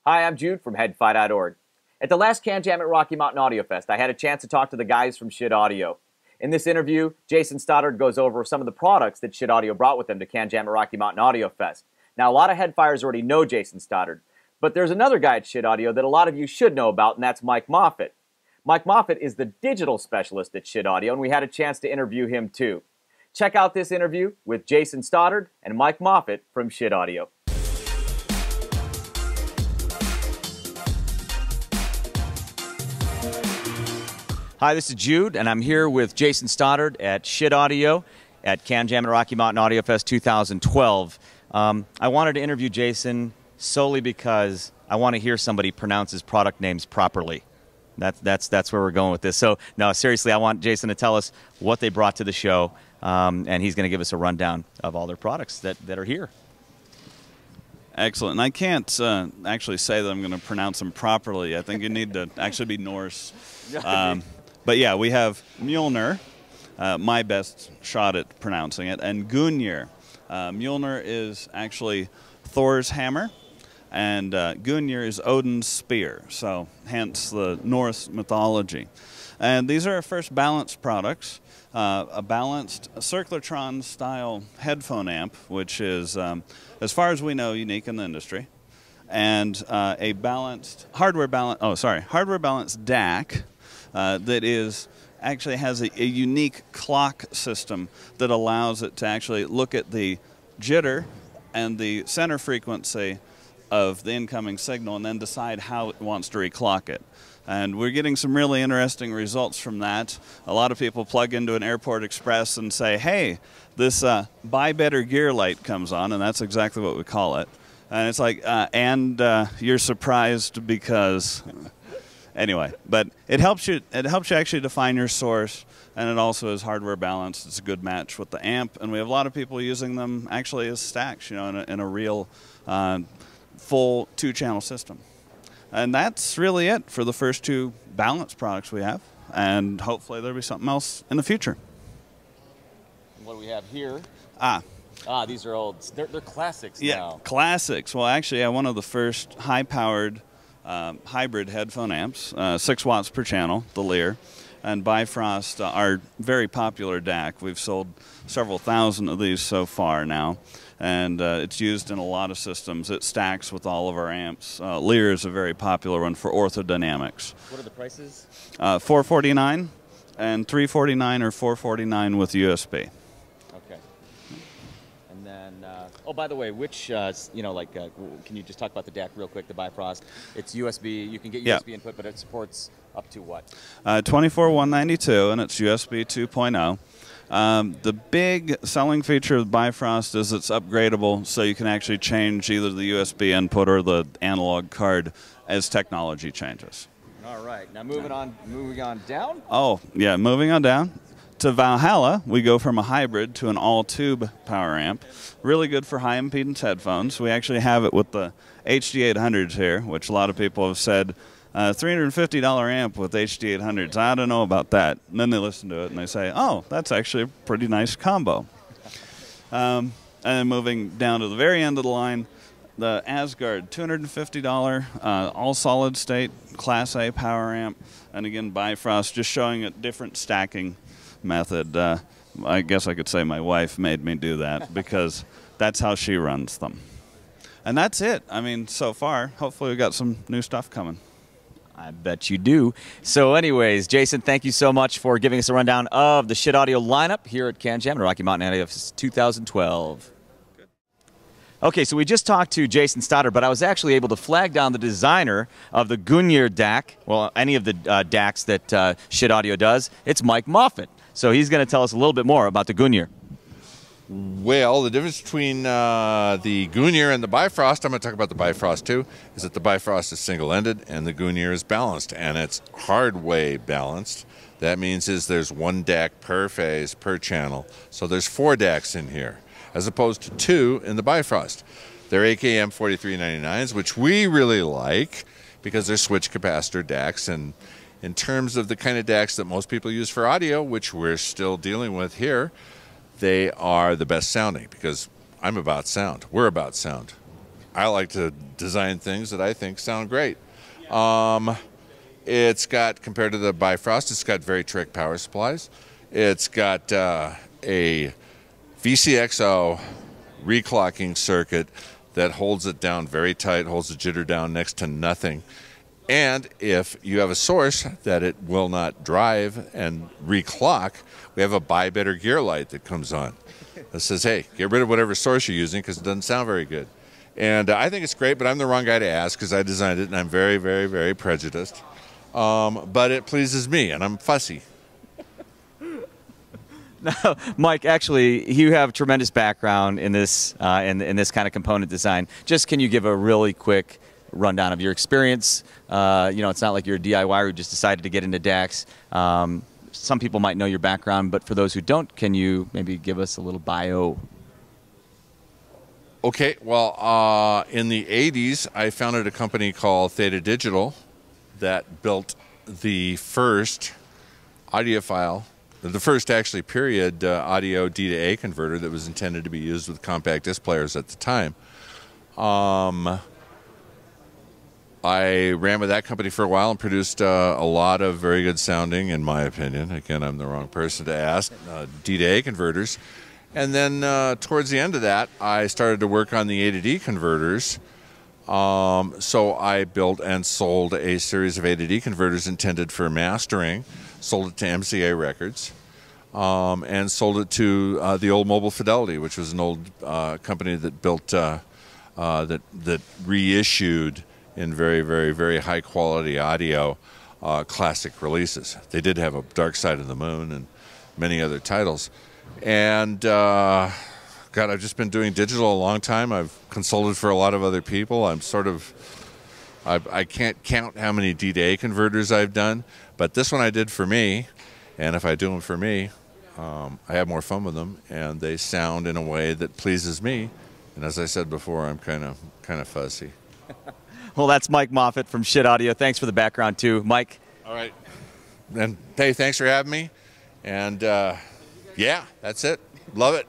Hi, I'm Jude from headfi.org. At the last CanJam at Rocky Mountain Audio Fest, I had a chance to talk to the guys from Schiit Audio. In this interview, Jason Stoddard goes over some of the products that Schiit Audio brought with them to CanJam at Rocky Mountain Audio Fest. Now, a lot of headfires already know Jason Stoddard, but there's another guy at Schiit Audio that a lot of you should know about, and that's Mike Moffat. Mike Moffat is the digital specialist at Schiit Audio, and we had a chance to interview him too. Check out this interview with Jason Stoddard and Mike Moffat from Schiit Audio. Hi, this is Jude, and I'm here with Jason Stoddard at Schiit Audio at CanJam at Rocky Mountain Audio Fest 2012. I wanted to interview Jason solely because I want to hear somebody pronounce his product names properly. That's where we're going with this. So, no, seriously, I want Jason to tell us what they brought to the show, and he's going to give us a rundown of all their products that are here. Excellent. And I can't actually say that I'm going to pronounce them properly. I think you need to actually be Norse. But yeah, we have Mjolnir, my best shot at pronouncing it, and Gungnir. Mjolnir is actually Thor's hammer, and Gungnir is Odin's spear, so hence the Norse mythology. And these are our first balanced products, a balanced circlotron-style headphone amp, which is, as far as we know, unique in the industry, and a balanced hardware balanced DAC. That is actually has a unique clock system that allows it to actually look at the jitter and the center frequency of the incoming signal and then decide how it wants to reclock it. And we're getting some really interesting results from that. A lot of people plug into an Airport Express and say, hey, this buy better gear light comes on, and that's exactly what we call it. And it's like, you're surprised because... Anyway, but it helps you actually define your source, and it also is hardware balanced. It's a good match with the amp, and we have a lot of people using them actually as stacks, you know, in a real full two-channel system. And that's really it for the first two balanced products we have, and hopefully there'll be something else in the future. What do we have here? These are old. They're classics now. Yeah, classics. Well, actually, one of the first high-powered hybrid headphone amps, 6 watts per channel, the Lear, and Bifrost, our very popular DAC. We've sold several thousand of these so far now, and it's used in a lot of systems. It stacks with all of our amps. Lear is a very popular one for orthodynamics. What are the prices? $449 and $349 or $449 with USB. Okay. And then, oh, by the way, which, can you just talk about the DAC real quick, the Bifrost? It's USB. You can get USB input, but it supports up to what? 24192, and it's USB 2.0. The big selling feature of Bifrost is it's upgradable, so you can actually change either the USB input or the analog card as technology changes. All right. Now moving on down? Oh, yeah, moving on down. To Valhalla, we go from a hybrid to an all-tube power amp. Really good for high-impedance headphones. We actually have it with the HD800s here, which a lot of people have said, $350 amp with HD800s. I don't know about that. And then they listen to it and they say, oh, that's actually a pretty nice combo. And then moving down to the very end of the line, the Asgard, $250 all-solid-state Class A power amp. And again, Bifrost, just showing a different stacking method. I guess I could say my wife made me do that because that's how she runs them. And that's it. I mean, so far, hopefully we've got some new stuff coming. I bet you do. So anyways, Jason, thank you so much for giving us a rundown of the Schiit Audio lineup here at CanJam at Rocky Mountain Audio Fest 2012. Good. Okay, so we just talked to Jason Stoddard, but I was actually able to flag down the designer of the Gungnir DAC, well, any of the DACs that Schiit Audio does. It's Mike Moffat. So he's going to tell us a little bit more about the Gungnir. Well, the difference between the Gungnir and the Bifrost, I'm going to talk about the Bifrost too, is that the Bifrost is single-ended and the Gungnir is balanced, and it's hard-way balanced. That means there's one DAC per phase, per channel. So there's 4 DACs in here, as opposed to 2 in the Bifrost. They're AKM 4399s, which we really like because they're switch capacitor DACs, and in terms of the kind of DACs that most people use for audio, which we're still dealing with here, they are the best sounding because I'm about sound. We're about sound. I like to design things that I think sound great. It's got, compared to the Bifrost, it's got very trick power supplies. It's got a VCXO reclocking circuit that holds it down very tight, holds the jitter down next to nothing. And if you have a source that it will not drive and reclock, we have a buy better gear light that comes on. That says, hey, get rid of whatever source you're using because it doesn't sound very good. And I think it's great, but I'm the wrong guy to ask because I designed it and I'm very, very, very prejudiced. But it pleases me and I'm fussy. No, Mike, actually, you have tremendous background in this in this kind of component design. Just can you give a really quick rundown of your experience? You know, it's not like you're a DIYer who just decided to get into DACs. Some people might know your background, but for those who don't, can you maybe give us a little bio? Okay, well, in the 80s, I founded a company called Theta Digital that built the first audiophile, the first actually period audio D to A converter that was intended to be used with compact disc players at the time. I ran with that company for a while and produced a lot of very good sounding, in my opinion. Again, I'm the wrong person to ask, D to A converters. And then towards the end of that, I started to work on the A to D converters. So I built and sold a series of A to D converters intended for mastering, sold it to MCA Records, and sold it to the old Mobile Fidelity, which was an old company that built, that reissued in very, very, very high quality audio classic releases. They did have a Dark Side of the Moon and many other titles. And God, I've just been doing digital a long time. I've consulted for a lot of other people. I'm sort of, I can't count how many D to A converters I've done, but this one I did for me. And if I do them for me, I have more fun with them, and they sound in a way that pleases me. And as I said before, I'm kind of fussy. Well, that's Mike Moffat from Schiit Audio. Thanks for the background, too. Mike? All right. And hey, thanks for having me. And yeah, that's it. Love it.